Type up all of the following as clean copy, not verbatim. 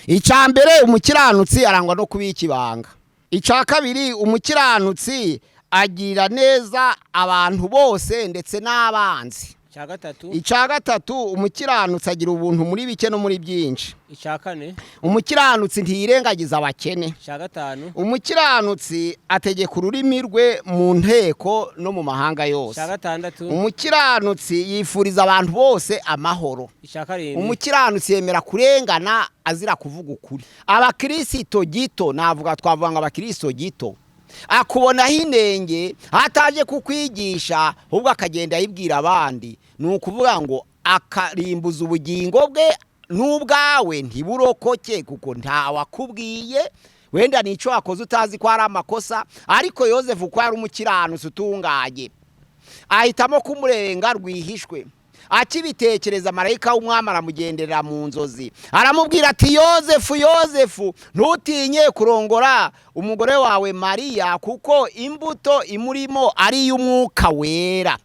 icya mbere umukiranutsi arangwa no kubika ibanga. Icya kabiri umukiranutsi agirira neza abantu bose ndetse n'abanzi. Icya gatatu umukiranutsi agira ubuntu muri bike no muri byinshi. Icya kane umukiranutsi ntiyirengagiza abakene. Icya gatanu umukiranutsi ategeka ururimi rwe mu nteko no mu mahanga yose. Icya gatandatu umukiranutsi yifuriza abantu bose amahoro. Icya karindwi umukiranutsi yemera kurengana azira kuvuga ukuri. Abakristo gito navuga twavuga ngo abakristo gito akubonaho inenge ataje kukwigisha ahubwo akagenda yibwira abandi, ni ukuvuga ngo akarimbuza ubugingo bwe n'ubwawe ntiburokoke kuko ntawakubwiye, wenda nico wakoze utazi ko ari amakosa. Ariko Yozefu ko ari umukiranutsi utunganye ahitamo kumurenga rwihishwe. Akibitekereza marayika w'umwami aramugenderera mu nzozi aramubwira ati Yozefu, Yozefu, ntutinye kurongora umugore wawe Mariya kuko imbuto imurimo ari y'umwuka wera.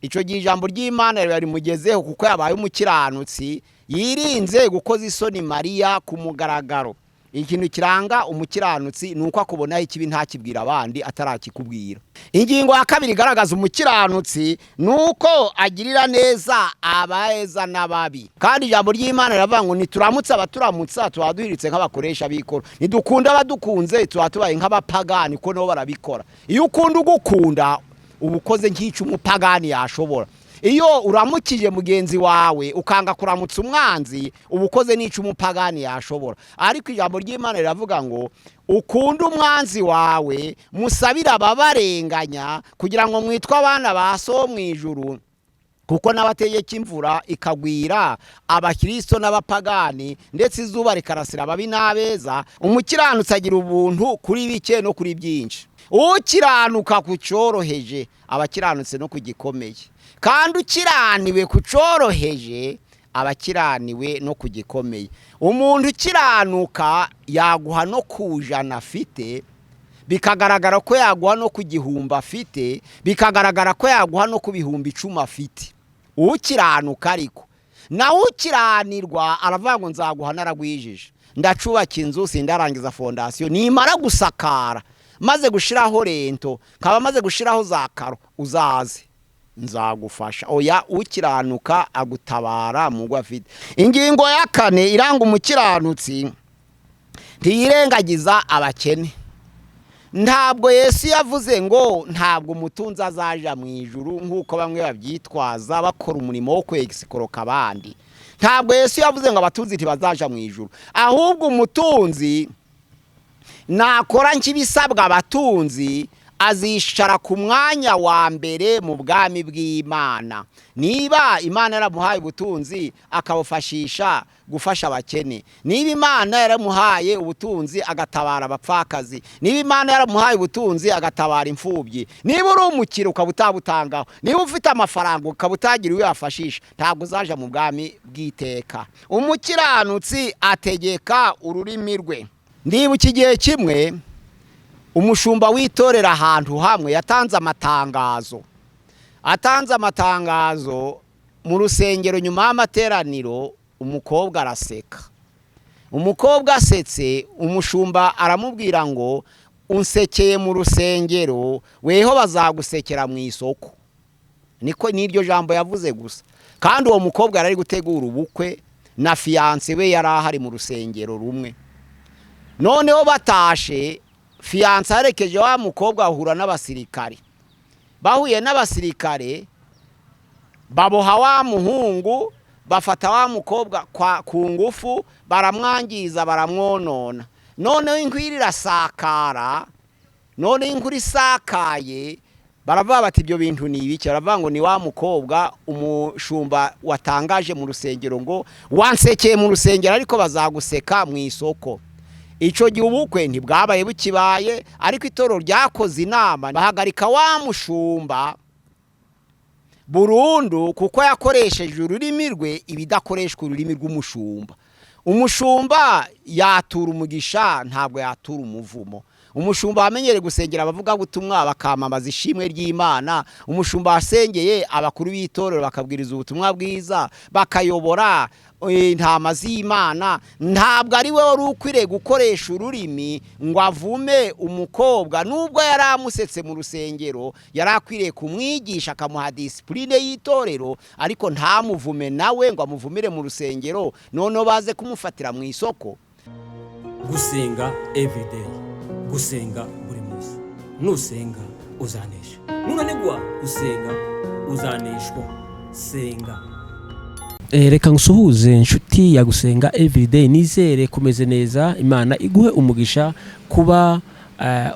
Ico gihe ijambo ry'Imana rimugezeho kuko yabaye umukiranutsi yirinze gukoza isoni Mariya ku mugaragaro. Ikintu kiranga umukiranutsi nuko akubonaho ikibi ntakibwira abandi atarakikubwira. Ingingo ya kabiri igaragaza umukiranutsi nuko agirira neza abaheza n'ababi. Kandi ijambo ry'Imana riravuga ngo nituramutse abaturamutsa tubaduhiritse nk'abakoresha bikora, nidukunda abadukunze tubaye nk'abapagani ko nabo barabikora. Iyo ukunda ugukunda ubukoze nk'ico umupagani yashobora. Iyo uramukije mugenzi wawe ukanga kuramutsa umwanzi ubukoze n'ico umupagani yashobora. Ariko ijambo ry'Imana riravuga ngo ukunda umwanzi wawe musabira ababarenganya kugira ngo mwitwe abana ba so mwijuru, kuko n'abategeka imvura ikagwira abakristo n'abapagani ndetse izuba rikarasira ababi n'abeza. Umukiranutsi agira ubuntu kuri bike no kuri byinshi. Ukiranuka kucoroheje abakiranutse no kugikomeye, kandi ukiraniwe kucoroheje abakiraniwe no kugikomeye. Umuntu ukiranuka yaguha no kujana afite, bikagaragara ko yaguha no kugihumba afite, bikagaragara ko yaguha no kubihumba 10 afite. Ukiranuka ariko nawe ukiranirwa aravuga ngo nzaguha naragwijije, ndacubaka inzu sindarangiza fondation, nimara gusakara maze gushiraho rento kaba maze gushiraho zakaro uzaze nzagufasha. Oya, ukiranuka agutabara mu afite. Ingingo ya kane iranga umukiranutsi ntiyirengagiza abakene. Ntabwo Yesu yavuze ngo ntabwo umutunzi azaja mu ijuru nkuko bamwe babyitwaza bakora umurimo wo kwegisikoroka abandi. Ntabwo Yesu yavuze ngo abatunzi ntibazaja mu ijuru, ahubwo umutunzi nakora nk'ibisabwa abatunzi azicara ku mwanya wa mbere mu bwami bw'Imana. Niba Imana yaramuhaye ubutunzi akabufashisha gufasha abakene, niba Imana yaramuhaye ubutunzi agatabara abapfakazi, niba Imana yaramuhaye ubutunzi agatabara imfubyi, niba uri umukire ukabutabutangaho, niba ufite amafaranga ukabutagira uwo yafashisha, ntabwo uzaja mu bwami bw'iteka. Umukiranutsi ategeka ururimi rwe. Ndibuka igihe kimwe umushumba witorera ahantu hamwe yatanze amatangazo mu rusengero. Nyuma y'amateraniro umukobwa araseka. Umukobwa asetse umushumba aramubwira ngo unsekeye mu rusengero weho bazagusekera mu isoko. Niko niryo jambo yavuze gusa, kandi uwo mukobwa yari gutegura ubukwe na fiance we yari ahari mu rusengero rumwe. Noneho batashe fiance arekeje wa mukobwa ahura n'abasirikare. Bahuye n'abasirikare baboha wa muhungu, bafata wa mukobwa ku ngufu, baramwangiza baramwonona. Noneho inkwiri irasakara, noneho inkuru isakaye baravuga bati ibyo bintu ni ibiki? Baravuga ngo ni wa mukobwa umushumba watangaje mu rusengero ngo wansekeye mu rusengero ariko bazaguseka mu isoko. Ico gihe ubukwe ntibwabaye bukibaye, ariko itorero ryakoze inama bahagarika wa mushumba burundu kuko yakoresheje ururimi rwe ibidakoreshwa ururimi rw'umushumba. Umushumba yatura umugisha ntabwo yatura umuvumo. umushumba wamenyere gusengera abavuga butumwa bakamamaza ishimwe ry'Imana, umushumba wasengeye abakuru b'itorero bakabwiriza ubutumwa bwiza bakayobora intama z'Imana, ntabwo ari we wari ukwiriye gukoresha ururimi ngo avume umukobwa. Nubwo yari amusetse mu rusengero, yari akwiriye kumwigisha akamuha disipurine y'itorero, ariko ntamuvume nawe ngo amuvumire mu rusengero noneho baze kumufatira mu isoko. Gusenga everyday, gusenga buri munsi. Nusenga uzanesha, nunanigwa gusenga uzaneshwa. Senga. Reka ngusuhuze inshuti ya Gusenga everyday, nizere kumeze neza. Imana iguhe umugisha kuba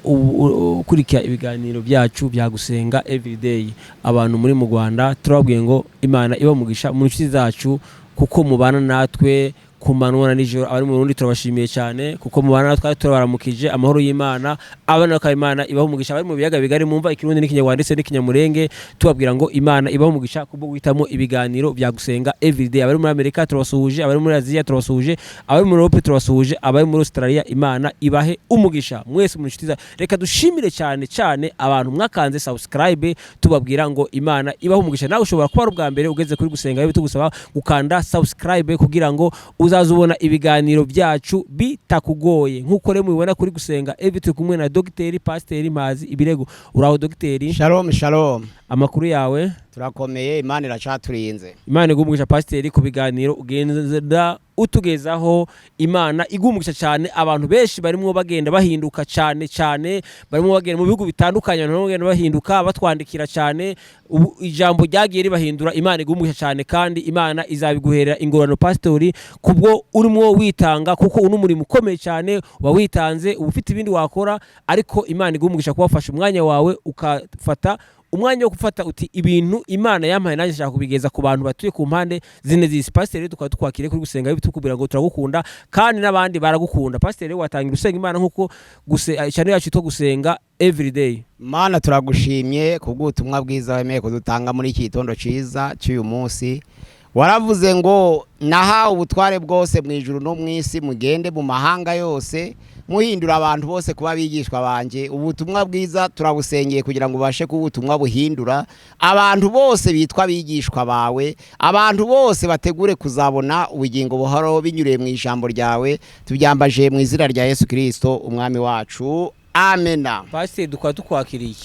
ukurikira ibiganiro byacu bya Gusenga everyday. Abantu muri mu Rwanda turababwiye ngo Imana iba umugisha mu nshuti zacu, kuko mubana natwe ku manywa na nijoro. Abari mu Burundi turabashimiye cyane kuko mubana natwe, turabaramukije amahoro y'Imana. Abana ka Imana ibaho umugisha. Abari mu biyaga bigari mumva ikirundi n'ikinyarwanda ndetse n'ikinyamurenge, tubabwira ngo Imana ibaho umugisha kubwo guhitamo ibiganiro bya Gusenga everyday. Abari muri Amerika turabasuhuje, abari muri Aziya turabasuhuje, abari muri Europe turabasuhuje, abari muri Australia Imana ibahe umugisha mwese mu nshuti za. Reka dushimire cyane cyane abantu mwakanze subscribe, tubabwira ngo Imana ibaho umugisha. Nawe ushobora kuba ari ubwa mbere ugeze kuri Gusenga, bitugusaba gukanda subscribe kugira ngo uzazubona ibiganiro byacu bitakugoye. Nkuko rero mubibona kuri Gusenga turi kumwe na Dogiteri Pasiteri Mazi Ibirego. Uraho Dogiteri? Shalom shalom. Amakuru yawe? Turakomeye, Imana iracaturinze. Imana igumugisha Pasiteri ku biganiro ugenda utugezaho. Imana igumugisha cyane. Abantu benshi barimo bagenda bahinduka cyane, barimo bagenda mu bihugu bitandukanye, abantu bagenda bahinduka batwandikira cyane. Ijambo ryagiye ribahindura. Imana igumugisha cyane kandi Imana izabiguherera ingorano Pastori kubwo urimo witanga, kuko uno murimo ukomeye cyane uba witanze, uba ufite ibindi wakora, ariko Imana igumugisha kubafasha umwanya wawe ukafata umwanya wo gufata uti ibintu Imana yampaye nanjye nshaka kubigeza ku bantu batuye ku mpande zine z'isi. Pasiteri tukaba tukwakiriye kuri Gusenga bitukubwira ngo turagukunda kandi n'abandi baragukunda. Pasiteri watangira usenga Imana nkuko cyane yacu to Gusenga everyday. Mana turagushimye kubw'ubutumwa bwiza wemeye kudutanga muri iki gitondo ciza cy'uyu munsi. Waravuze ngo naha ubutware bwose mu ijuru no mu isi, mugende mu mahanga yose muhindura abantu bose kuba bigishwa banje. Ubutumwa bwiza turabusengeye kugira ngo ubashe kubutumwa buhindura abantu bose bitwa bigishwa bawe, abantu bose bategure kuzabona ubugingo buhoro binyuriye mu ijambo ryawe. Tubyambaje mu izina rya Yesu Kristo umwami wacu, amena. Pasiteri dukwa tukwakiriye.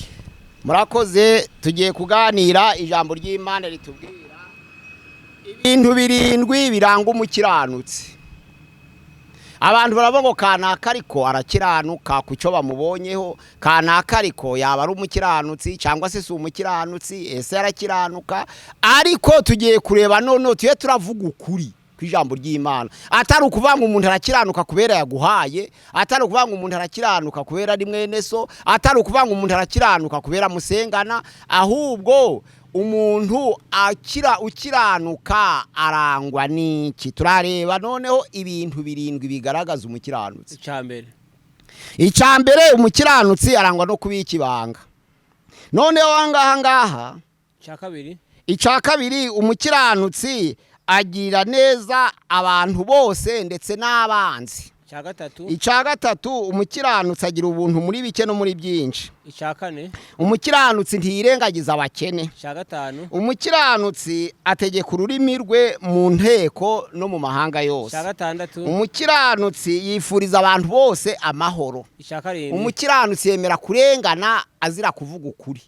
Murakoze. Tugiye kuganira ijambo ry'Imana ritubwira ibintu 7 biranga umukiranutsi. Abantu baravuga kanaka ariko arakiranuka kucyo bamubonyeho, kanaka ariko yaba ari umukiranutsi cyangwa se umukiranutsi, ese arakiranuka. Ariko tugiye kureba none tuye turavuga ukuri kw'ijambo ry'Imana. Atari ukuvanga umuntu arakiranuka kubera yaguhaye, atari ukuvanga umuntu arakiranuka kubera ari mwene so, atari ukuvanga umuntu arakiranuka kubera musengana, ahubwo umuntu ukiranuka arangwa n'iki. Turareba noneho ibintu 7 bigaragaza umukiranutsi. Icambere umukiranutsi arangwa no kubika ibanga. Noneho ngaha icya kabiri umukiranutsi agira neza abantu bose ndetse n'abanzi. Icya gatatu umukiranutsi agira ubuntu muri bike no muri byinshi. Umukiranutsi ntiyirengagiza abakene. Umukiranutsi ategeka ururimi rwe mu nteko no mu mahanga yose. Umukiranutsi yifuriza abantu bose amahoro. Umukiranutsi yemera kurengana azira kuvuga ukuri.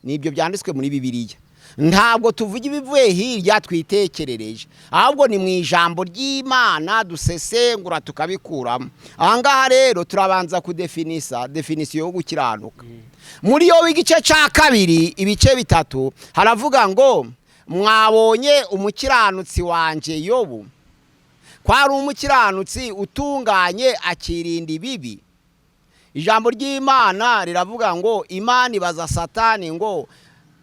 Nibyo byanditswe muri Bibiliya. Ntabwo tuvuga ibivuye hirya twitekerereje, ahubwo ni mu ijambo ry'Imana dusesengura tukabikuramo. Ahangaha rero turabanza definisiyo yo gukiranuka. Muri yo igice cya kabiri ibice 3 haravuga ngo mwabonye umukiranutsi wanje Yobu, kwari umukiranutsi utunganye akirinda ibibi. Ijambo ry'Imana riravuga ngo Imana ibaza Satani ngo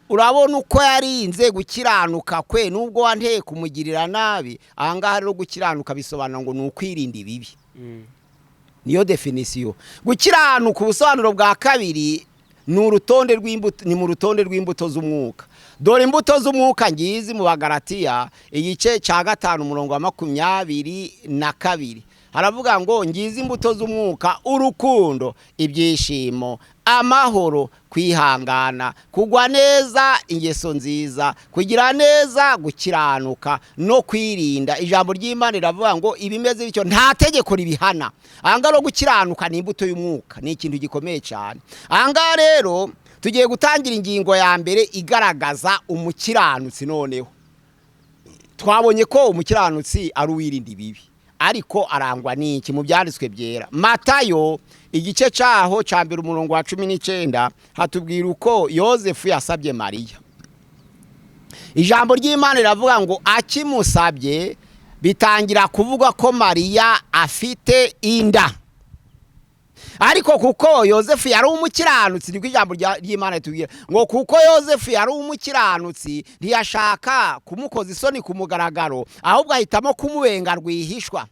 urabona uko yarinze gukiranuka kwe nubwo wanteye kumugirira nabi. Ahangaha rero gukiranuka bisobanura ngo ni ukwirinda ibibi. Niyo definisiyo. Gukiranuka ubusobanuro bwa kabiri ni urutonde rw'imbuto, ni mu rutonde rw'imbuto z'umwuka. Dore imbuto z'umwuka ngizi mu Bagalatiya igice cya 5 umurongo wa 22 haravuga ngo ngize imbuto z'umwuka: urukundo, ibyishimo, amahoro, kwihangana, kugwa neza, ingeso nziza, kugira neza, gukiranuka no kwirinda. Ijambo ry'Imana riravuga ngo ibimeze bityo nta tegeko ribihana. Ahangaha no gukiranuka ni imbuto y'umwuka, ni ikintu gikomeye cyane. Ahangaha rero tugiye gutangira ingingo ya mbere igaragaza umukiranutsi. Noneho twabonye ko umukiranutsi ari uwirinda ibibi, ariko arangwa n'iki? Mu byanditswe byera, Matayo igice cyaho cya mbere umurongo wa 19 hatubwira uko Yozefu yasabye Mariya. Ijambo ry'Imana riravuga ngo akimusabye bitangira kuvuga ko Mariya afite inda, ariko kuko Yozefu yari umukiranutsi, niko ijambo ry'Imana ritubwira ngo kuko Yozefu yari umukiranutsi ntiyashaka kumukoza isoni ku mugaragaro, ahubwo ahitamo kumubenga rwihishwa.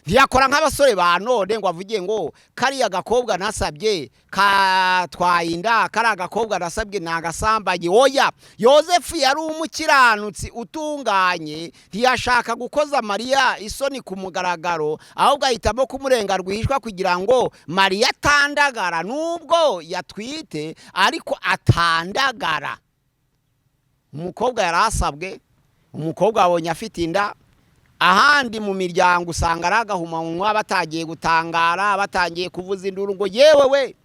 Ntiyakora nk'abasore ba none ngo avuge ngo kariya gakobwa nasabye katwaye inda, kariya gakobwa nasabye nagasambanye. Oya, Yozefu yari umukiranutsi utunganye, ntiyashaka gukoza Mariya isoni ku mugaragaro, ahubwo ahitamo kumurenga rwihishwa kugira ngo Mariya atandagara. Nubwo yatwite ariko atandagara. Umukobwa yarasabwe, umukobwa abonye afite inda. Ahandi mu miryango usanga ari agahumamunwa, batagiye gutangara, batangiye kuvuza induru ngo yewe we,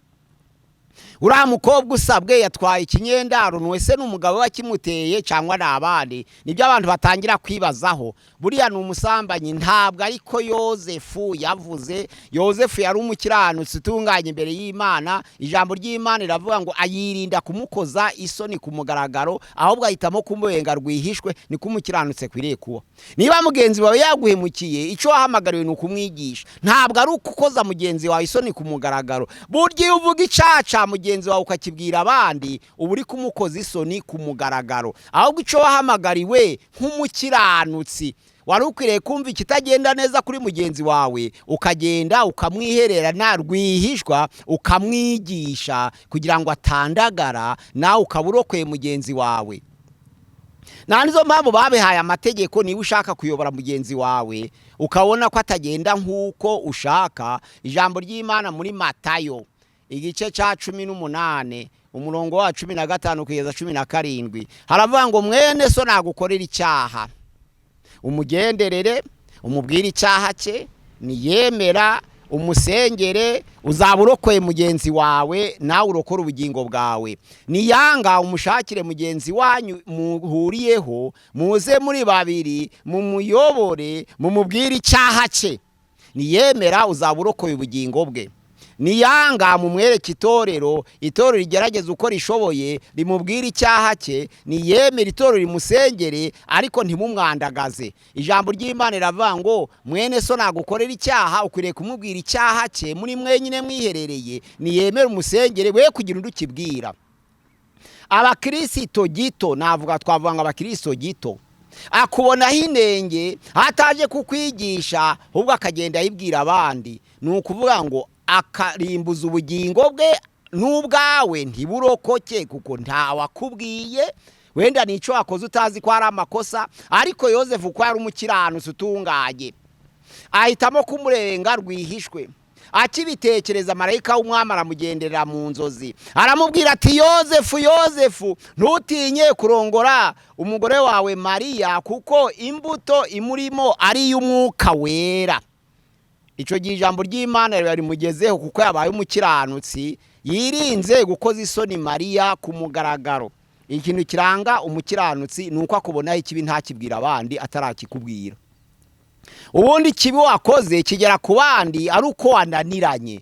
uriya mukobwa usabwe yatwaye ikinyendaro, wese n'umugabo wakimuteye cyangwa n'abandi. Nibyo abantu batangira kwibazaho, buriya ni umusambanyi. Ntabwo ariko Yozefu yavuze. Yozefu yari umukiranutsi utunganye imbere y'Imana. Ijambo ry'Imana riravuga ngo ayirinda kumukoza isoni ku mugaragaro, ahubwo ahitamo kumubenga rwihishwe. Niko umukiranutsi kwiriye kuba. Niba mugenzi wawe yaguhemukiye, icyo wahamagariwe ni ukumwigisha. Ntabwo ari ukukoza mugenzi wawe isoni ku mugaragaro. Burya uvuga icaca mugenzi wawe ukakibwira abandi, uba uri kumukoza isoni ku mugaragaro. Ahubwo icyo wahamagariwe nk'umukiranutsi, wari ukwiriye kumva ikitagenda neza kuri mugenzi wawe, ukagenda ukamwihererana rwihishwa, ukamwigisha kugira ngo atandagara, nawe ukaba urokoye mugenzi wawe. Nizo mpamvu babihaye amategeko. Niba ushaka kuyobora mugenzi wawe ukabona ko atagenda nk'uko ushaka, ijambo ry'Imana muri Matayo igice cya 18 umurongo wa 15 kugeza 17 haravuga ngo mwene so nagukorera icyaha, umugenderere, umubwire icyaha cye, niyemera umusengere, uzaba urokoye mugenzi wawe, nawe urokora ubugingo bwawe. Niyanga umushakire mugenzi wanyu muhuriyeho, muze muri babiri, mumuyobore, mumubwire icyaha cye. Niyemera uzaba urokoye ubugingo bwe. Niyanga mumwereke itorero rigerageza uko rishoboye, rimubwire icyaha cye. Niyemera itorero rimusengere, ariko ntimumwandagaze. Ijambo ry'Imana riravuga ngo mwene so nagukorera icyaha, ukwiriye kumubwira icyaha cye muri mwenyine mwiherereye. Niyemera umusengere, we kugira undi ukibwira. Abakristo gito, twavuga ngo abakristo gito, akubonaho inenge ataje kukwigisha, ahubwo akagenda ayibwira abandi. Ni ukuvuga ngo akarimbuza ubugingo bwe n'ubwawe ntiburokoke, kuko ntawakubwiye. Wenda nico wakoze utazi ko ari amakosa, ariko Yozefu ko yari umukiranutsi utunganye, ahitamo kumurenga rwihishwe. Akibitekereza, marayika w'umwami aramugenderera mu nzozi, aramubwira ati Yozefu, Yozefu, ntutinye kurongora umugore wawe Mariya, kuko imbuto imurimo ari iy'Umwuka Wera. Icyo gihe ijambo ry'Imana rimugezeho, kuko yabaye umukiranutsi, yirinze gukoza isoni Mariya ku mugaragaro. Ikintu kiranga umukiranutsi ni uko akubonaho ikibi ntakibwira abandi atarakikubwira. Ubundi ikibi wakoze kigera ku bandi ari uko wananiranye.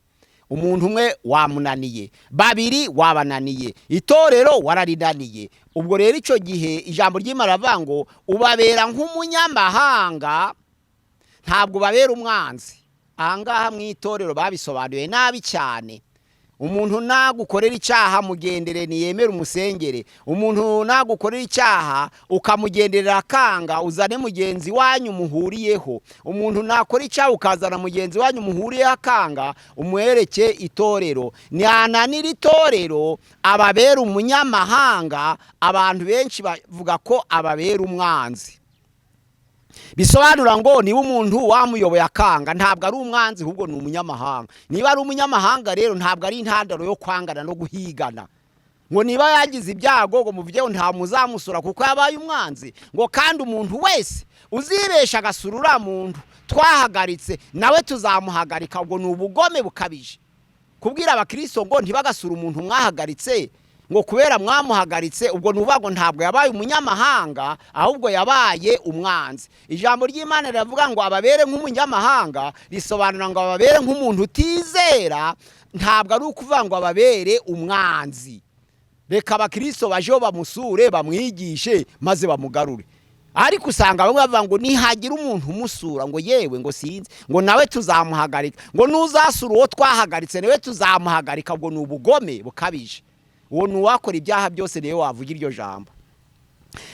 Umuntu umwe wamunaniye, babiri wabananiye, itorero wararinaniye. Ubwo rero icyo gihe ijambo ry'Imana riravuga ngo ubabera nk'umunyamahanga, ntabwo ubabera umwanzi. Ahangaha mu itorero babisobanuye nabi cyane. Umuntu nagukorera icyaha mugendere, niyemera umusengere. Umuntu nagukorera icyaha ukamugenderera akanga, uzane mugenzi wanyu muhuriyeho. Umuntu nakora icyaha ukazana mugenzi wanyu muhuriyeho akanga, umwereke itorero. Nyananira itorero ababera umunyamahanga, abantu benshi bavuga ko ababera umwanzi. bisobanura ngo niba umuntu wamuyoboye akanga ntabwo ari umwanzi ahubwo ni umunyamahanga. Niba ari umunyamahanga rero ntabwo ari intandaro yo kwangana no guhigana. Ngo niba yagize ibyago ngo muvugeho nta muzamusura kuko yabaye umwanzi. Ngo kandi umuntu wese uzibesha agasurura muntu twahagaritse nawe tuzamuhagarika. Ubwo ni ubugome bukabije kubwira abakristo ngo ntibagasura umuntu mwahagaritse ngo kubera mwamuhagaritse. Ubwo nuvuga ntabwo yabaye umunyamahanga ahubwo yabaye umwanzi. Ijambo ry'Imana riravuga ngo ababere nk'umunyamahanga, risobanura ngo ababere nk'umuntu utizera, ntabwo ari ukuvuga ngo ababere umwanzi. Reka abakristo bajeho bamusure bamwigishe maze bamugarure. Ariko usanga bamwe bavuga ngo nihagira umuntu umusura ngo yewe ngo sinzi ngo nawe tuzamuhagarika, ngo nuzasura uwo twahagaritse nawe tuzamuhagarika. Ubwo ni ubugome bukabije. Uwo nuwakora ibyaha byose niwe wavuga iryo jambo.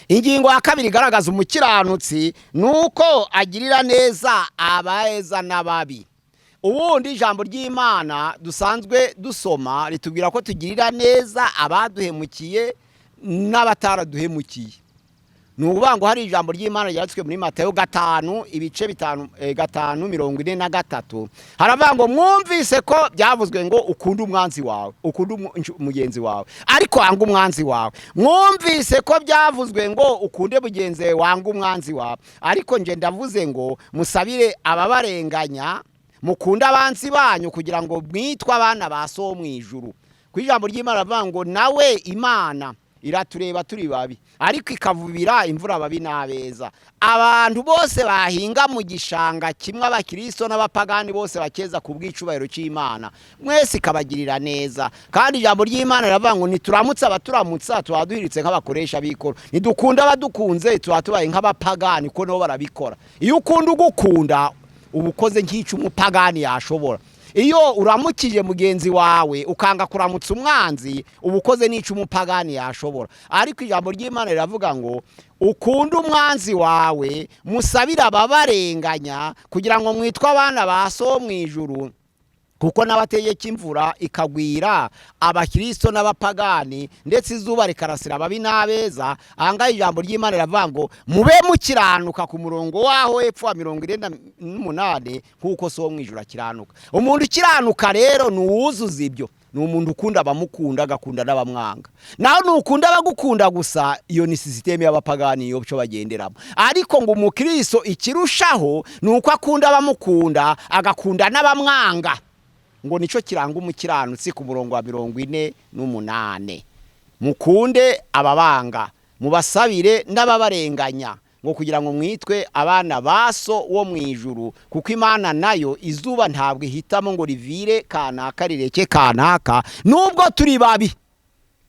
Ingingo ya kabiri igaragaza umukiranutsi nuko agirira neza abeza n'ababi. Ubundi ijambo ry'Imana dusanzwe dusoma ritubwira ko tugirira neza abaduhemukiye n'abataraduhemukiye. Nukuvuga ngo hari ijambo ry'Imana ryanditswe muri Matayo 5:5-43 haravuga ngo mwumvise ko byavuzwe ngo ukunde umwanzi wawe, ukunde umugenzi wawe ariko wanga umwanzi wawe. Mwumvise ko byavuzwe ngo ukunde mugenzi wawe wanga umwanzi wawe, ariko nje ndavuze ngo musabire ababarenganya, mukunda abanzi banyu kugira ngo mwitwe abana ba so mu ijuru. Ku ijambo ry'Imana ravuga ngo nawe Imana iratureba turi babi ariko ikavubira imvura babi n'abeza. Abantu bose bahinga mu gishanga kimwe, abakristo n'abapagani bose bakeza ku bw'icubahiro cy'Imana, mwese ikabagirira neza. Kandi ijambo ry'Imana riravuga ngo nituramutse abaturamutsa tubaduhiritse nk'abakoresha bikora, nidukunda abadukunze tubaye nk'abapagani ko nabo barabikora. Iyo ukunda ugukunda ubukoze nk'icyo umupagani yashobora. Iyo uramukije mugenzi wawe ukanga kuramutsa umwanzi ubukoze n'icyo umupagani yashobora. Ariko ijambo ry'Imana riravuga ngo ukunda umwanzi wawe, musabira ababarenganya kugira ngo mwitwe abana ba so mu ijuru, kuko n'abategeka imvura ikagwira abakristo n'abapagani ndetse izuba rikarasira ababi n'abeza. Ahangaha ijambo ry'Imana riravuga ngo mube mukiranuka ku murongo waho hepfo wa 48 nk'uko so mu ijuru akiranuka. Umuntu ukiranuka rero ni uwuzuza ibyo, ni umuntu ukunda abamukunda agakunda n'abamwanga. Naho nukunda abagukunda gusa, iyo ni systeme y'abapagani yo byo bagenderamo. Ariko ngo umukristo ikirushaho nuko akunda abamukunda agakunda n'abamwanga. Ngo nico kiranga umukiranutsi ku murongo wa 48. Mukunde ababanga, mubasabire n'ababarenganya, ngo kugira ngo mwitwe abana baso wo mu ijuru, kuko Imana nayo izuba ntabwo ihitamo ngo rivire kanaka rireke kanaka. Nubwo turi babi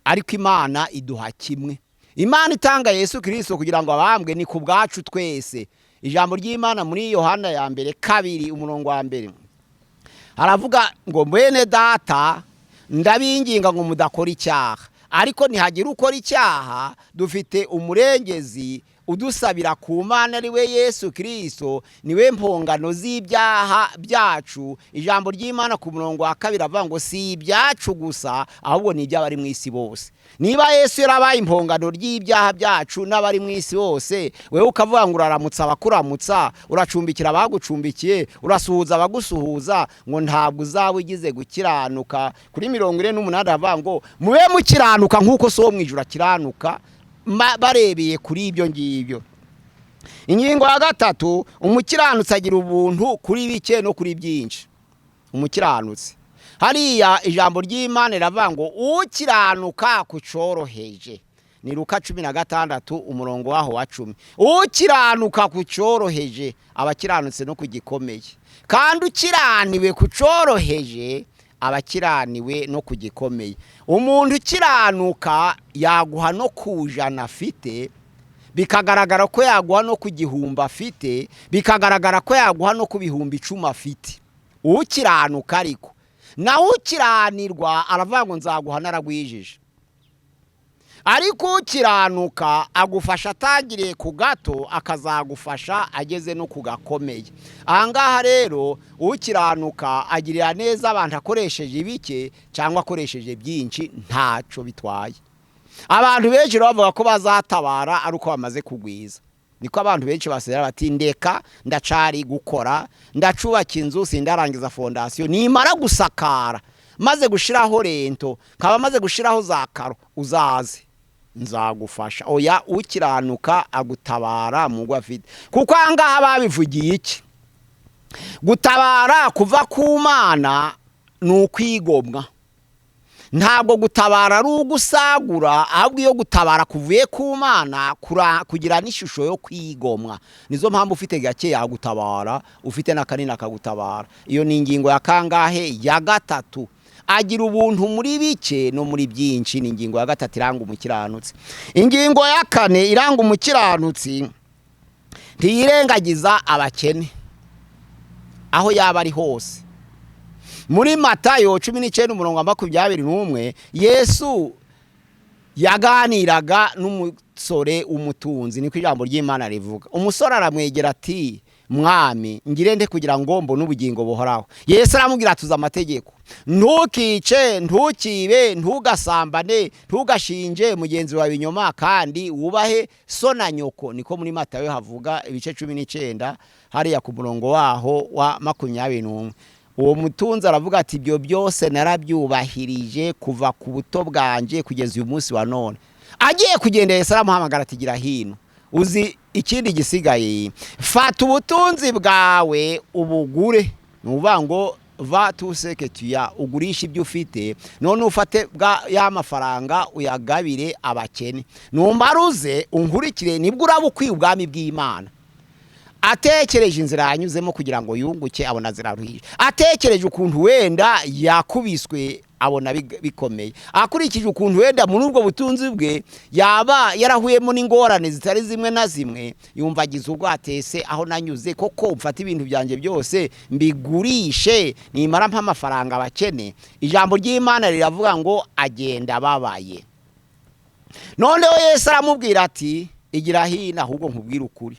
ariko Imana iduha kimwe. Imana itanga Yesu Kristo kugira ngo abambwe ni ku bwacu twese. Ijambo ry'Imana muri Yohana ya 2:1 haravuga ngo mwene data ndabinginga ngo mudakora icyaha, ariko nihagira ukora icyaha dufite umurengezi udusabira ku Mana ari we Yesu Kristo, niwe mpongano z'ibyaha byacu. Ijambo ry'Imana ku murongo wa 2 avuga ngo si ibyacu gusa ahubwo ni iby'abari mu isi bose. Niba Yesu yarabaye impongano ry'ibyaha byacu n'abari mu isi bose, wewe ukavuga ngo uraramutsa abakuramutsa, uracumbikira abagucumbikiye, urasuhuza abagusuhuza, ngo ntabwo uzaba ugize gukiranuka. Kuri 48 avuga ngo mube mukiranuka nk'uko so mu ijuru akiranuka, barebeye kuri ibyo ngibyo. Ingingo ya 3, umukiranutsi agira ubuntu kuri bike no kuri byinshi. Umukiranutsi hariya ijambo ry'Imana riravuga ngo ukiranuka kucoroheje, ni Luka 16 umurongo waho wa 10. Ukiranuka kucoroheje abakiranutse no kugikomeye, kandi ukiraniwe kucoroheje abakiraniwe no kugikomeye. Umuntu ukiranuka yaguha no kujana afite, bikagaragara ko yaguha no kugihumba afite, bikagaragara ko yaguha no kubihumba 10 afite. Ukiranuka ariko naho ukiranirwa aravuga ngo nzaguha naragwijije. Ariko ukiranuka agufasha atangiriye ku gato akazagufasha ageze no kugakomeye. Ahangaha rero ukiranuka agirira neza abantu akoresheje bike cyangwa akoresheje byinshi ntaco bitwaye. Abantu benshi bavuga ko bazatabara ari uko bamaze kugwiza. niko abantu benshi basera bati ndeka ndacari gukora ndacubaka inzu sindarangiza fondasiyo nimara gusakara maze gushiraho rento kaba maze gushiraho za karo uzaze nzagufasha. Oya, ukiranuka agutabara mu gwafite kuko angaha babivugiye iki gutabara kuva ku Mana nukwigomwa. Ntabwo gutabara ari ugusagura ahubwo iyo gutabara kuvuye ku Mana kugira n'ishusho yo kwigomwa. Nizo mpamvu ufite gake yagutabara ufite n'akanini akagutabara. Iyo ni ingingo ya kangahe? Ya gatatu. Agira ubuntu muri bike no muri byinshi. Ni ingingo ya gatatu iranga umukiranutsi. Ingingo ya kane iranga umukiranutsi ntiyirengagiza abakene aho yaba ari hose. Muri Matayo 19:21 Yesu yaganiraga n'umusore umutunzi, niko ijambo ry'Imana rivuga. Umusore aramwegera ati mwami ngire nde kugira ngo mbone ubugingo buhoraho. Yesu aramubwira atuza amategeko: ntukice, ntukibe, ntugasambane, ntugashinje mugenzi wawe inyoma, kandi wubahe so na nyoko. Niko muri Matayo havuga ibice 19 hariya ku murongo waho wa 21. Uwo mutunzi aravuga ati ibyo byose narabyubahirije kuva ku buto bwanje kugeza uyu munsi wa none. Agiye kugenda Yesu aramuhamagara ati gira hino, uzi ikindi gisigaye, fata ubutunzi bwawe ubugure. Nuvuga ngo va tuseke tuya, ugurisha ibyo ufite none ufate ya mafaranga uyagabire abakene, numbaruze unkurikire nibwo urabukwiye ubwami bw'Imana. Atekereje inzira yanyuzemo kugira ngo yunguke abona ziraruhije. Atekereje ukuntu wenda yakubiswe abona bikomeye. Akurikije ukuntu wenda muri ubwo butunzi bwe yaba yarahuyemo n'ingorane zitari zimwe na zimwe, yumva agize ubwo atese aho nanyuze koko mfata ibintu byanje byose mbigurishe nimara mpa amafaranga abakene. Ijambo ry'Imana riravuga ngo agenda babaye. Noneho Yesu aramubwira ati igira hino ahubwo nkubwira ukuri.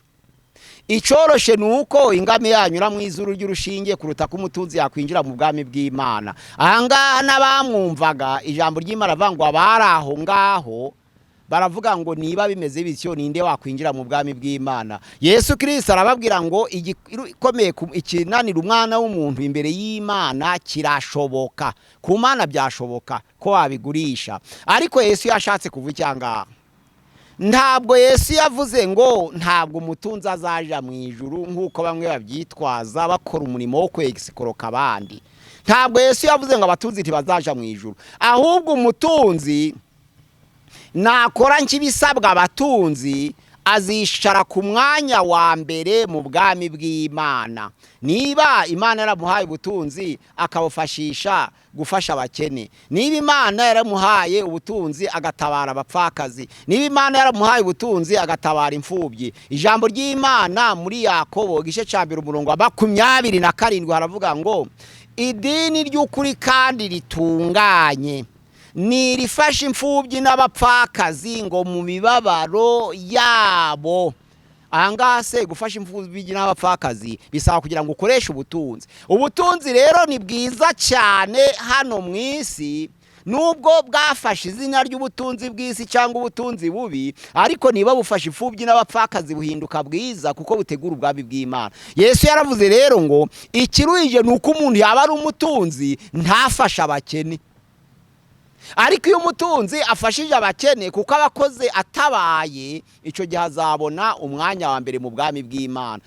Icoroshe nuko ingame yanyura mu izuru ry'urushinge kuruta ko umutunzi yakwinjira mu bwami bw'Imana. Ahangaha n'abamwumvaga ijambo ry'Imana bavangwa baraho ngaho baravuga ngo niba bimeze bityo ninde wakwinjira mu bwami bw'Imana. Yesu Kristo arababwira ngo igikomeye ikinanira umwana w'umuntu imbere y'Imana kirashoboka. Ku Mana byashoboka ko wabigurisha. Ariko Yesu yashatse kuva icyangaha. Ntabwo Yesu yavuze ngo ntabwo umutunzi azaja mu ijuru nk'uko bamwe babyitwaza bakora umurimo wo kwegisikoroka abandi. Ntabwo Yesu yavuze ngo abatunzi ntibazaja mu ijuru, ahubwo umutunzi nakora nk'ibisabwa abatunzi azicara ku mwanya wa mbere mu bwami bw'Imana. Niba Imana yaramuhaye ubutunzi akabufashisha gufasha abakene, niba Imana yaramuhaye ubutunzi agatabara abapfakazi, niba Imana yaramuhaye ubutunzi agatabara imfubyi. Ijambo ry'Imana muri Yakobo igice cya 27 haravuga ngo idini ry'ukuri kandi ritunganye nirifasha imfubyi n'abapfakazi ngo mu mibabaro yabo. Angase gufasha imfubyi n'abapfakazi bisaba kugira ngo ukoreshe ubutunzi. Ubutunzi rero ni bwiza cyane hano mu isi, nubwo bwafashe izina ry'ubutunzi bw'isi cyangwa ubutunzi bubi, ariko niba bufasha imfubyi n'abapfakazi buhinduka bwiza kuko butegura ubwami bw'Imana. Yesu yaravuze rero ngo ikiruhije nuko umuntu yaba ari umutunzi ntafasha abakene. Ariko iyo umutunzi afashije abakene kuko abakoze atabaye, icyo gihe azabona umwanya wa mbere mu bwami bw'Imana.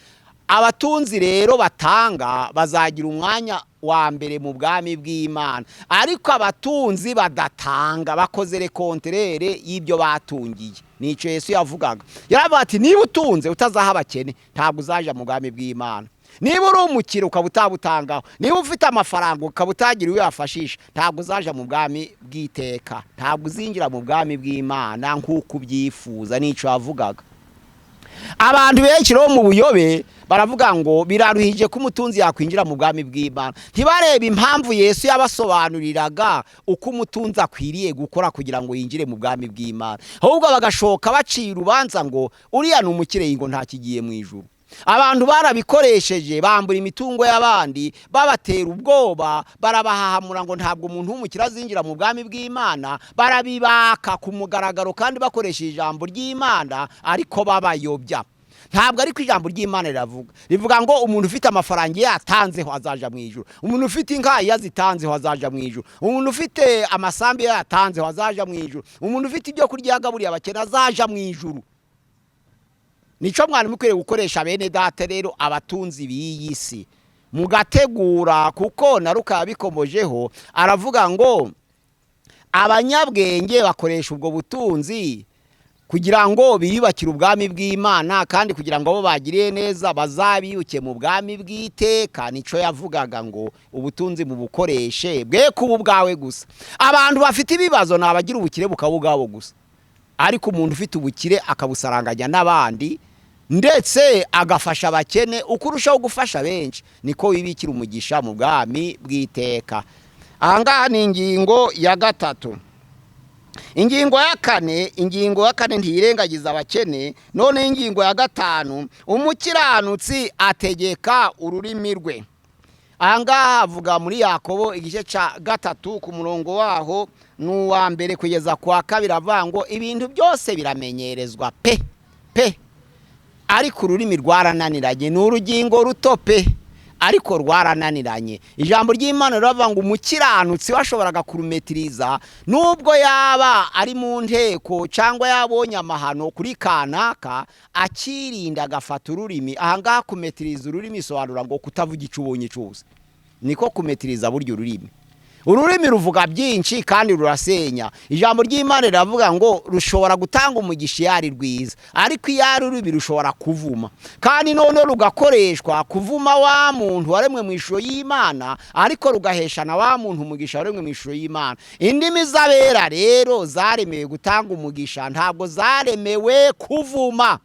Abatunzi rero batanga bazagira umwanya wa mbere mu bwami bw'Imana, ariko abatunzi badatanga bakoze rekonterere y'ibyo batungiye. Nico Yesu yavugaga. Yaravuga ati niba utunze utazaha abakene ntabwo uzaja mu bwami bw'Imana. Niba uri umukire ukabutabutangaho, niba ufite amafaranga ukabutagira uwo yafashisha, ntabwo uzaja mu bwami bw'iteka, ntabwo uzinjira mu bwami bw'Imana nk'uko ubyifuza. Nico yavugaga. Abantu benshi rero mu buyobe baravuga ngo biraruhije ko umutunzi yakwinjira mu bwami bw'Imana. Ntibarebe impamvu Yesu yabasobanuriraga uko umutunzi akwiriye gukora kugira ngo yinjire mu bwami bw'Imana, ahubwo bagashoka baciye urubanza ngo uriya ni umukire ngo ntakigiye mu ijuru. Abantu barabikoresheje bambura imitungo y'abandi, babatera ubwoba, barabahahamura ngo ntabwo umuntu w'umukire azinjira mu bwami bw'Imana, barabibaka ku mugaragaro kandi bakoresheje ijambo ry'Imana ariko babayobya. ntabwo ariko ijambo ry'Imana rivuga ngo umuntu ufite amafaranga iyo yatanzeho azaja mu ijuru, umuntu ufite inka iyo azitanzeho azaja mu ijuru, umuntu ufite amasambu iyo yatanzeho azaja mu ijuru, umuntu ufite ibyo kurya yagaburiye abakene azaja mu ijuru. Nico mwana mukwiriye gukoresha bene data rero abatunzi b'iyi si mugategura, kuko na Luka yabikomojeho aravuga ngo abanyabwenge bakoresha ubwo butunzi kugira ngo biyubakire ubwami bw'Imana, kandi kugira ngo abo bagiriye neza bazabiyuke mu bwami bw'iteka. Nico yavugaga ngo ubutunzi mu bukoreshe bwe kuba ubwawe gusa. Abantu bafite ibibazo nabagira ubukire bukaba ubwabo gusa, ariko umuntu ufite ubukire akabusaranganya n'abandi ndetse agafasha abakene, ukurushaho gufasha benshi niko wibikira umugisha mu bwami bw'iteka. Ahangaha ni ingingo ya gatatu. Ingingo ya kane ntiyirengagiza abakene. None ingingo ya gatanu, umukiranutsi ategeka ururimi rwe. Ahangaha avuga muri Yakobo igice ca 3 ku murongo waho n'uwa mbere kugeza kwa kabiri, avuga ngo ibintu byose biramenyerezwa pe ariko ururimi rwarananiranye. Ni urugingo ruto pe ariko rwarananiranye. Ijambo ry'Imana riravuga ngo umukiranutsi washoboraga kurumetiriza nubwo yaba ari mu nteko cyangwa yabonye amahano kuri kanaka, akirinda agafata ururimi. Ahangaha kumetiriza ururimi isobanura ngo kutavuga icyo ubonye cyose, niko kumetiriza buryo ururimi. Ururimi ruvuga byinshi kandi rurasenya. Ijambo ry'Imana riravuga ngo rushobora gutanga umugisha yari rwiza, ariko iyari rubi rushobora kuvuma. Kandi none rugakoreshwa kuvuma wa muntu waremwe mu ishusho y'Imana, ariko rugaheshana wa muntu umugisha waremwe mu ishusho y'Imana. Indimi z'abera rero zaremewe gutanga umugisha, ntabwo zaremewe kuvuma.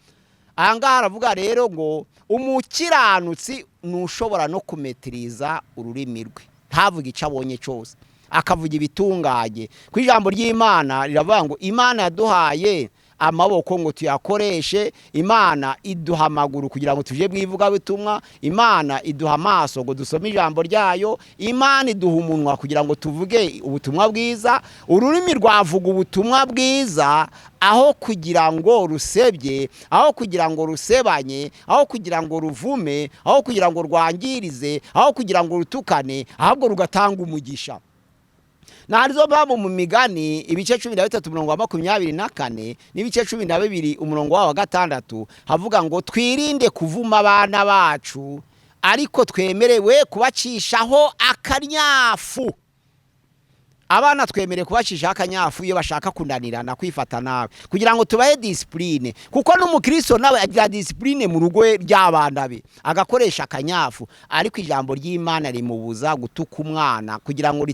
Ahangaha aravuga rero ngo umukiranutsi nushobora no kumetiriza ururimi rwe, ntavuga icyo abonye cyose, akavuga ibitunganye. Ku ijambo ry'Imana riravuga ngo Imana yaduhaye amaboko ngo tuyakoreshe, Imana iduha amaguru kugira ngo tuje bwivuga butumwa, Imana iduha amaso ngo dusome ijambo ryayo, Imana iduha umunwa kugira ngo tuvuge ubutumwa bwiza. Ururimi rwavuga ubutumwa bwiza aho kugira ngo rusebye, aho kugira ngo rusebanye, aho kugira ngo ruvume, aho kugira ngo rwangirize, aho kugira ngo rutukane, ahubwo rugatanga umugisha. Narizo mpamvu mu Migani ibice 13 umurongo wa 24 n'ibice 12 umurongo wa 6 havuga ngo twirinde kuvuma abana bacu, ariko twemerewe kubacishaho akanyafu. Abana twemereye kubacishaho akanyafu iyo bashaka kundanirana, kwifata nawe, kugira ngo tubahe discipline. Kuko n'umukristo nawe agira discipline mu rugo ry'abana be, agakoresha akanyafu. Ariko ijambo ry'Imana rimubuza gutuka umwana kugira ngo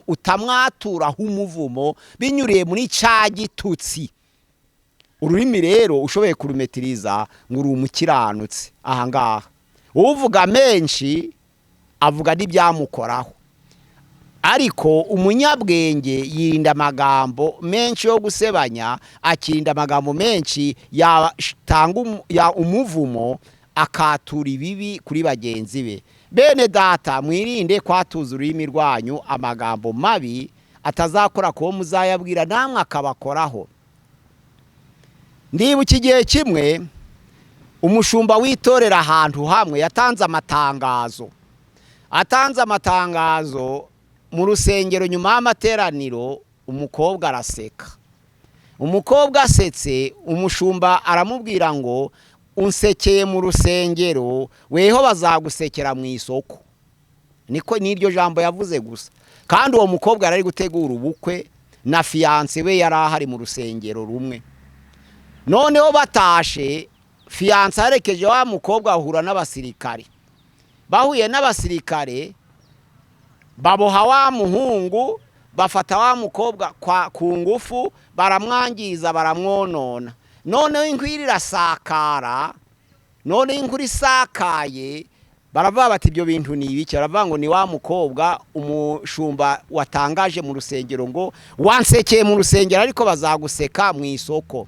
utamwatura umuvumo binyuriye muri ca gitutsi. Ururimi rero ushoboye kurumetiriza ngo uri umukiranutsi. Ahangaha uvuga menshi avuga n'ibyamukoraho, ariko umunyabwenge yirinda amagambo menshi yo gusebanya, akirinda amagambo menshi yatanga umuvumo, akatura ibibi kuri bagenzi be. Bene data, mwirinde kwatuza ururimi rwanyu amagambo mabi atazakora ko muzayabwira namwe akabakoraho. Ndibuka igihe kimwe umushumba w'itorera ahantu hamwe yatanze amatangazo mu rusengero. Nyuma y'amateraniro umukobwa araseka. Umukobwa asetse, umushumba aramubwira ngo unsekeye mu rusengero, weho bazagusekera mu isoko. Niko n'iryo jambo yavuze gusa. Kandi uwo mukobwa yari gutegura ubukwe na fiance we yari ahari mu rusengero rumwe. Noneho batashe, fiance arekeje wa mukobwa ahura n'abasirikare. Bahuye n'abasirikare baboha wa muhungu, bafata wa mukobwa ku ngufu, baramwangiza, baramwonona. Noneho inkwiri irasakara. Noneho inkuru isakaye, baravuga bati ibyo bintu ni ibiki? Baravuga ngo ni wa mukobwa umushumba watangaje mu rusengero ngo wansekeye mu rusengero, ariko bazaguseka mu isoko.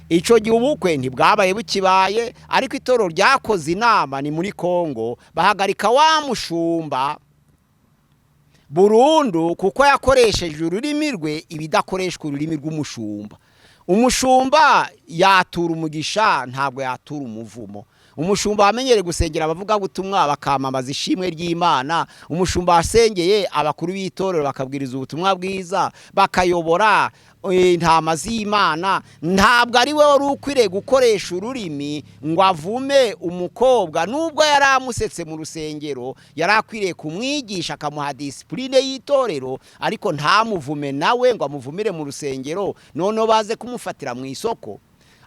Ico gihe ubukwe ntibwabaye bukibaye, ariko itoro ryakoze inama ni muri Kongo, bahagarika wa mushumba burundu kuko yakoresheje ururimi rwe ibidakoreshwa ururimi rw'umushumba. umushumba yatura umugisha ntabwo yatura umuvumo. Umushumba wamenyereye gusengera abavuga butumwa bakamamaza ishimwe ry'Imana, umushumba wasengeye abakuru b'itorero bakabwiriza ubutumwa bwiza bakayobora intama z'Imana, ntabwo ari we wari ukwiriye gukoresha ururimi ngo avume umukobwa. Nubwo yari amusetse mu rusengero, yari akwiriye kumwigisha akamuha disipurine y'itorero, ariko ntamuvume nawe ngo amuvumire mu rusengero noneho baze kumufatira mu isoko.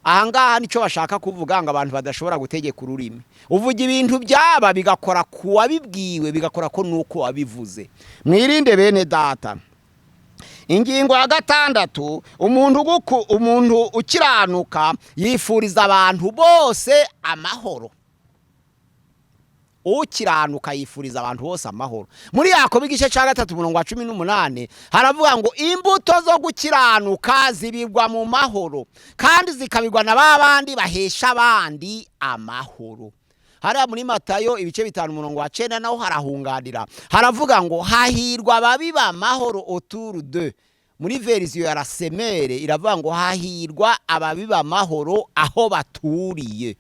Ahangaha nicyo bashaka kuvuga ngo abantu badashobora gutegeka ururimi. Uvuga ibintu byaba bigakora ku wabibwiwe, bigakora ko nuko wabivuze. Mwirinde bene data. Ingingo ya 6, umuntu ukiranuka yifuriza abantu bose amahoro. Ukiranuka yifuriza abantu bose amahoro. Muri Yakobo igice cya 3:18 haravuga ngo imbuto zo gukiranuka zibirwa mu mahoro kandi zikabirwa na babandi bahesha abandi amahoro. Hariya muri Matayo ibice 5:9 naho harahunganira, haravuga ngo hahirwa ababiba amahoro autour de. Muri version ya Rasemere iravuga ngo hahirwa ababiba amahoro aho baturiye.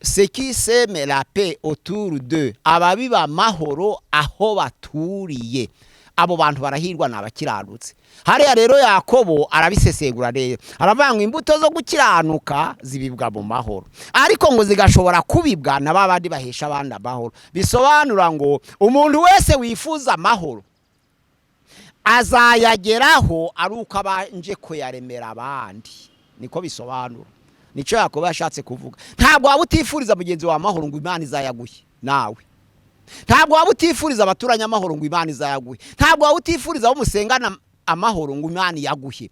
Ce qui sème la paix autour d'eux, ababiba amahoro aho baturiye. Abo bantu barahirwa n'abakiranutse. Hariya rero Yakobo arabisesengura rero, aravuga ngo imbuto zo gukiranuka zibibwa mu mahoro, ariko ngo zigashobora kubibwa na babandi bahesha abandi amahoro. Bisobanura ngo umuntu wese wifuza amahoro azayageraho ari uko abanje kuyaremera abandi. Niko bisobanura. Nico Yakobo yashatse kuvuga. Ntabwo waba utifuriza mugenzi wa amahoro ngo Imana izayaguhe nawe. Ntabwo waba utifuriza abaturanye amahoro ngo Imana izayaguhe. Ntabwo waba utifuriza abo musengana amahoro ngo Imana yaguhe.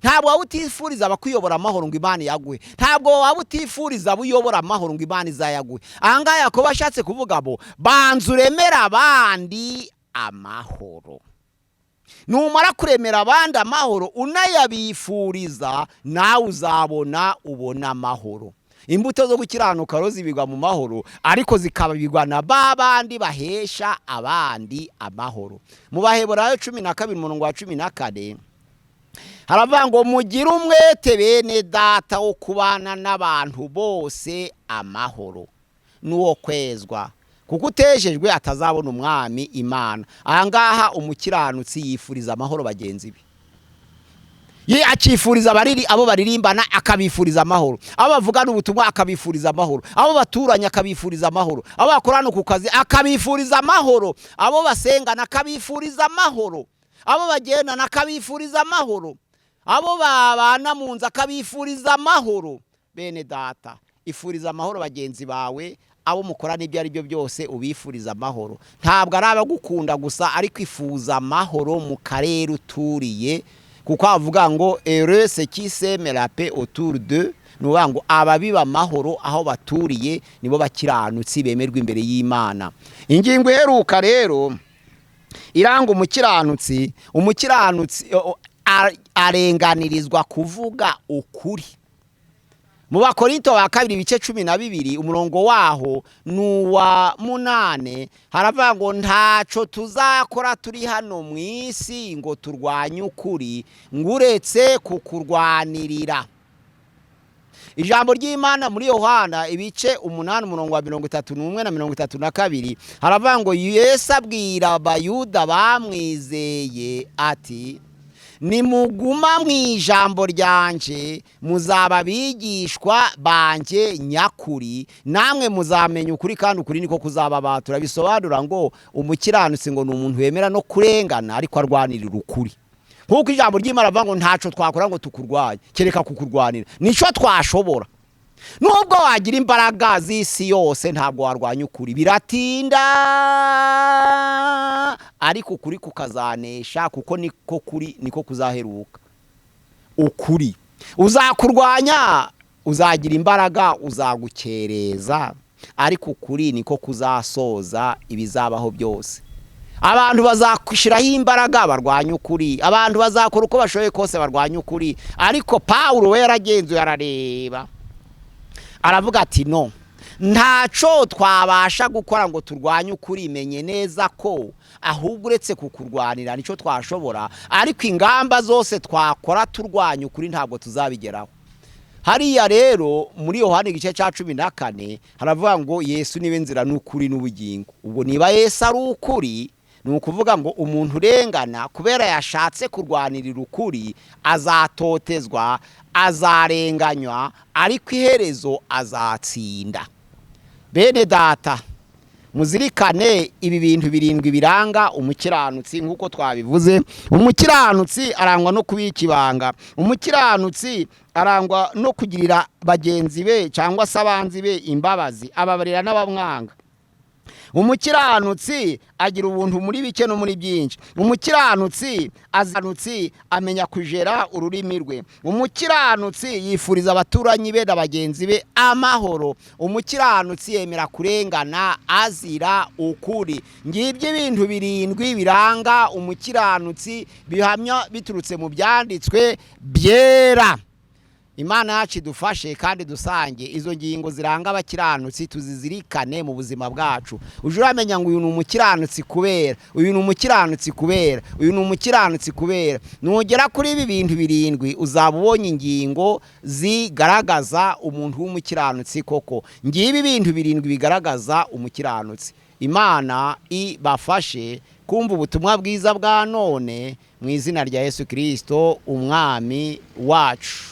Ntabwo waba utifuriza abakuyobora amahoro ngo Imana yaguhe. Ntabwo waba utifuriza abuyobora amahoro ngo Imana izayaguhe. Ahanga Yakobo ashatse kuvuga bo banzu remera abandi amahoro. Numara kuremera abandi amahoro unayabifuriza, nawe uzabona ubona amahoro. Imbuto zo gukiranuka ro zibigwa mu mahoro, ariko zikababigwa na babandi bahesha abandi amahoro. Mu Baheburayo 12:14 haravuga ngo mugire umwete bene data wo kubana n'abantu bose amahoro n'uwo kwezwa, kuko utejejwe atazabona umwami Imana. Ahangaha umukiranutsi yifuriza amahoro bagenzi be. Ye akifuriza abo baririmbana akabifuriza amahoro, abo bavugana ubutumwa akabifuriza amahoro, abo baturanya akabifuriza amahoro, abo bakorana ku kazi akabifuriza amahoro, abo basengana akabifuriza amahoro, abo bagendana akabifuriza amahoro, abo babana mu nzu akabifuriza amahoro. Bene data, ifuriza amahoro bagenzi bawe, abo mukorana ibyo ari byo byose ubifuriza amahoro. Ntabwo ari abagukunda gusa, ariko ifuza amahoro mu karere uturiye, kuko avuga ngo heureux ceux qui sèment la paix autour d'eux. Nuvuga ngo ababiba amahoro aho baturiye nibo bakiranutsi bemerwa imbere y'Imana. Ingingo iheruka rero iranga umukiranutsi arenganirizwa kuvuga ukuri. Mu Bakorinto ba 2 ibice 12 umurongo waho nuwa 8 haravuga ngo ntaco tuzakora turi hano mu isi ngo turwanye ukuri nguretse kukurwanirira. Ijambo ry'Imana muri Yohana ibice 8 umurongo wa 31 na 32 haravuga ngo Yesu abwira abayuda bamwizeye ati nimuguma mu ijambo ryanje muzaba bigishwa banje nyakuri, namwe muzamenya ukuri kandi ukuri niko kuzababatura. Bisobanura ngo umukiranutsi ngo n'umuntu wemera no kurengana ariko arwanirira ukuri. Nkuko ijambo ry'Imana rivuga ngo ntaco twakora ngo tukurwanye kereka kukurwanira. Nico twashobora. Nubwo wagira imbaraga z'isi yose ntabwo warwanya ukuri, biratinda, ariko ukuri kukazanesha, kuko niko kuri niko kuzaheruka. Ukuri uzakurwanya, uzagira imbaraga, uzagukereza, ariko ukuri niko kuzasoza ibizabaho byose. Abantu bazakwishiraho imbaraga barwanya ukuri, abantu bazakora uko bashoboye kose barwanya ukuri, ariko Paulo we yaragenzuye arareba aravuga ati no, ntaco twabasha gukora ngo turwanye ukuri, menye neza ko ahubwo uretse kukurwanira nico twashobora, ariko ingamba zose twakora turwanya ukuri ntabwo tuzabigeraho. Hariya rero muri Yohana igice cya 14 haravuga ngo Yesu niwe nzira n'ukuri n'ubugingo. Ubwo niba Yesu ari ukuri, ni ukuvuga ngo umuntu urengana kubera yashatse kurwanirira ukuri azatotezwa, azarenganywa, ariko iherezo azatsinda. Bene data, muzirikane ibi bintu birindwi biranga umukiranutsi nk'uko twabivuze. Umukiranutsi arangwa no kubika ibanga, umukiranutsi arangwa no kugirira bagenzi be cyangwa se abanzi be imbabazi, ababarira n'abamwanga. Umukiranutsi agira ubuntu muri bike no muri byinshi. Umukiranutsi amenya kujera ururimi rwe. Umukiranutsi yifuriza abaturanyi be n'abagenzi be amahoro. Umukiranutsi yemera kurengana azira ukuri. Ngibyo ibintu birindwi biranga umukiranutsi, bihamya biturutse mu byanditswe byera. Imana yacu idufashe kandi dusange izo ngingo ziranga abakiranutsi tuzizirikane mu buzima bwacu. Uje uramenya ngo uyu ni umukiranutsi kubera, uyu ni umukiranutsi kubera, uyu ni umukiranutsi kubera. Nugera kuri ibi bintu birindwi uzaba ubonye ingingo zigaragaza umuntu w'umukiranutsi koko. Ngibi bintu birindwi bigaragaza umukiranutsi. Imana ibafashe kumva ubutumwa bwiza bwa none mu izina rya Yesu Kristo umwami wacu.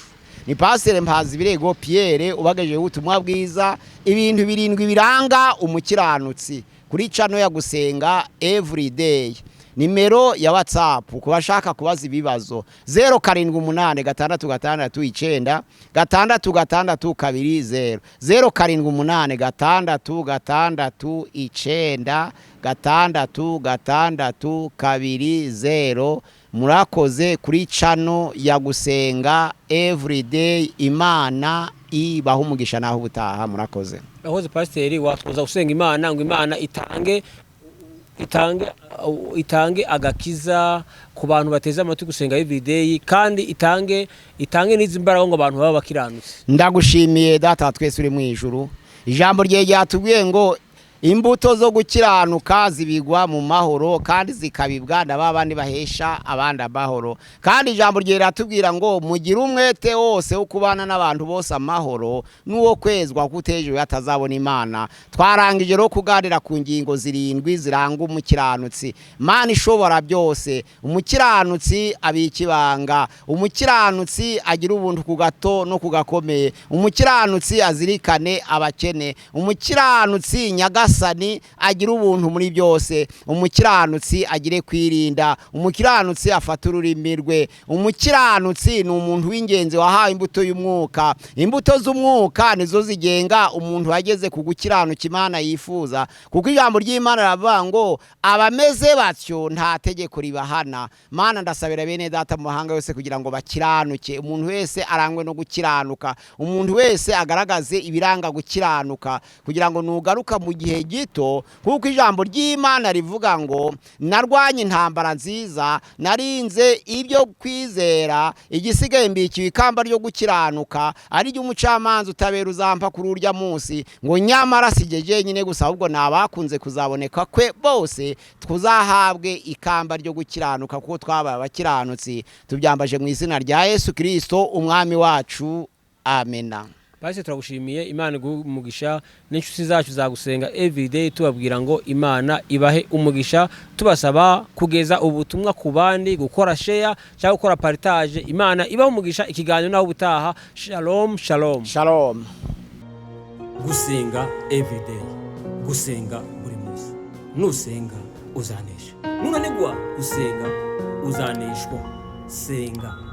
Ni Pastor Mpazibirego Pierre ubagaje ubutumwa bwiza, ibintu birindwi biranga umukiranutsi, kuri channel ya Gusenga Everyday. Nimero ya WhatsApp kubashaka kubaza ibibazo 078669 66220, 078669 66220. Murakoze kuri channel ya Gusenga Everyday. Imana ibaha umugisha naho ubutaha. Murakoze. Ahoze pasiteri watwoza gusenga Imana ngo Imana itange agakiza ku bantu bateze amatwi Gusenga Everyday, kandi itange n'izimbaraga ngo abantu baba bakiranutse. Ndagushimiye data twese uri mu ijuru. Ijambo rye ryatubwiye ngo imbuto zo gukiranuka zibigwa mu mahoro kandi zikabibwa n'abandi bahesha abandi amahoro. Kandi ijambo rye riratubwira ngo mugire umwete wose wo kubana n'abantu bose amahoro n'uwo kwezwa kutejo yatazabona Imana. Twarangije ro kuganira ku ngingo zirindwi ziranga umukiranutsi. Imana ishobora byose. Umukiranutsi abikibanga, umukiranutsi agira ubuntu ku gato no kugakomeye, umukiranutsi azirikane abakene, umukiranutsi nyagasani agira ubuntu muri byose, umukiranutsi agire kwirinda, umukiranutsi afata ururimi rwe. Umukiranutsi ni umuntu w'ingenzi wahawe imbuto y'umwuka. Imbuto z'umwuka nizo zigenga umuntu wageze ku gukiranuka Imana yifuza, kuko ijambo ry'Imana ravuga ngo abameze batyo nta tegeko ribahana. Mana ndasabira bene data mu mahanga yose kugira ngo bakiranuke, umuntu wese arangwe no gukiranuka, umuntu wese agaragaze ibiranga gukiranuka, kugira ngo nugaruka mu gihe gito, kuko ijambo ry'Imana rivuga ngo narwanye intambara nziza, narinze ibyo kwizera, igisigaye mbikiwe ikamba ryo gukiranuka, ari ryo umucamanza utabera uzampa kuri urya munsi, ngo nyamara sigeje nyine gusa ahubwo nabakunze kuzaboneka kwe bose tuzahabwe ikamba ryo gukiranuka, kuko twabaye abakiranutsi. Tubyambaje mu izina rya Yesu Kristo umwami wacu. Amena. Basi turagushimiye. Imana umugisha n'inshuti zacu za Gusenga Everyday, tubabwira ngo Imana ibahe umugisha, tubasaba kugeza ubutumwa ku bandi, gukora share cyangwa gukora partage. Imana ibahe umugisha. Ikiganiro naho ubutaha. Shalom shalom Shalom. Gusenga Everyday, gusenga buri munsi. Nusenga uzanesha, nunanigwa gusenga uzaneshwa. Senga.